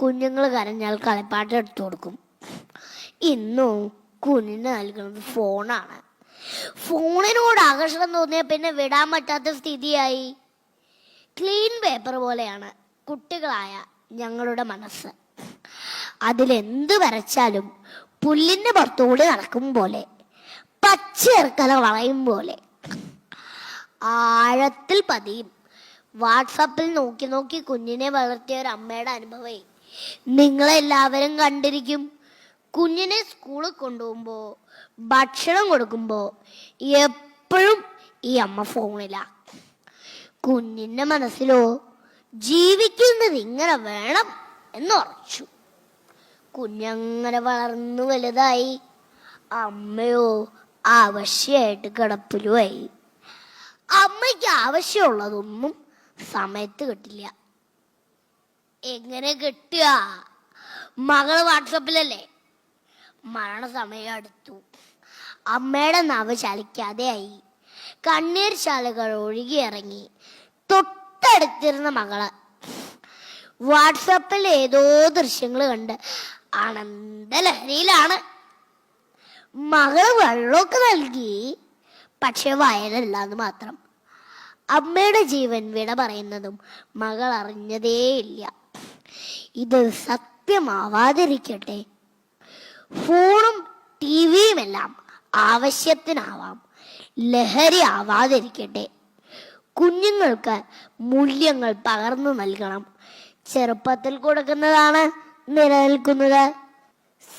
കുഞ്ഞുങ്ങൾ കരഞ്ഞാൽ കളിപ്പാട്ടം എടുത്തു കൊടുക്കും. ഇന്നും കുഞ്ഞിന് നൽകുന്നത് ഫോണാണ്. ഫോണിനോട് ആകർഷണം തോന്നിയ പിന്നെ വിടാൻ പറ്റാത്ത സ്ഥിതിയായി. ക്ലീൻ പേപ്പർ പോലെയാണ് കുട്ടികളായ ഞങ്ങളുടെ മനസ്സ്. അതിലെന്ത് വരച്ചാലും പുല്ലിന്റെ പുറത്തുകൂടി നടക്കും പോലെ, പച്ചയിറക്കല വളയും പോലെ ആഴത്തിൽ പതിയും. വാട്സാപ്പിൽ നോക്കി നോക്കി കുഞ്ഞിനെ വളർത്തിയ ഒരു അമ്മയുടെ അനുഭവം നിങ്ങളെല്ലാവരും കണ്ടിരിക്കും. കുഞ്ഞിനെ സ്കൂളിൽ കൊണ്ടുപോകുമ്പോ, ഭക്ഷണം കൊടുക്കുമ്പോ എപ്പോഴും ഈ അമ്മ ഫോണിലാ. കുഞ്ഞിന്റെ മനസ്സിലോ ജീവിക്കുന്നത് ഇങ്ങനെ വേണം എന്നുറച്ചു. കുഞ്ഞങ്ങനെ വളർന്നു വലുതായി. അമ്മയോ ആവശ്യമായിട്ട് കിടപ്പിലുമായി. അമ്മയ്ക്ക് ആവശ്യമുള്ളതൊന്നും സമയത്ത് കിട്ടില്ല. എങ്ങനെ കിട്ടുക? മകള് വാട്സപ്പിലല്ലേ. മരണസമയം അടുത്തു. അമ്മയുടെ നാവ് ചലിക്കാതെയായി. കണ്ണീർ ശാലകൾ ഒഴുകിയിറങ്ങി. തൊട്ടടുത്തിരുന്ന മകള് വാട്സപ്പിൽ ഏതോ ദൃശ്യങ്ങൾ കണ്ട് ആനന്ദലഹരിയിലാണ്. മകള് വെള്ളമൊക്കെ നൽകി, പക്ഷെ വയലല്ലാന്ന് മാത്രം. അമ്മയുടെ ജീവൻ വിട പറയുന്നതും മകൾ അറിഞ്ഞതേയില്ല. ഇത് സത്യമാവാതിരിക്കട്ടെ. ഫോണും ടിവിയും എല്ലാം ആവശ്യത്തിനാവാം, ലഹരി ആവാതിരിക്കട്ടെ. കുഞ്ഞുങ്ങൾക്ക് മൂല്യങ്ങൾ പകർന്നു നൽകണം. ചെറുപ്പത്തിൽ കൊടുക്കുന്നതാണ് നിലനിൽക്കുന്നത്.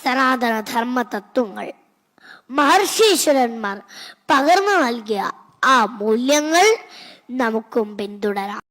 സനാതന ധർമ്മ തത്വങ്ങൾ മഹർഷീശ്വരന്മാർ പകർന്നു നൽകിയ ആ മൂല്യങ്ങൾ നമുക്കും പിന്തുടരാം.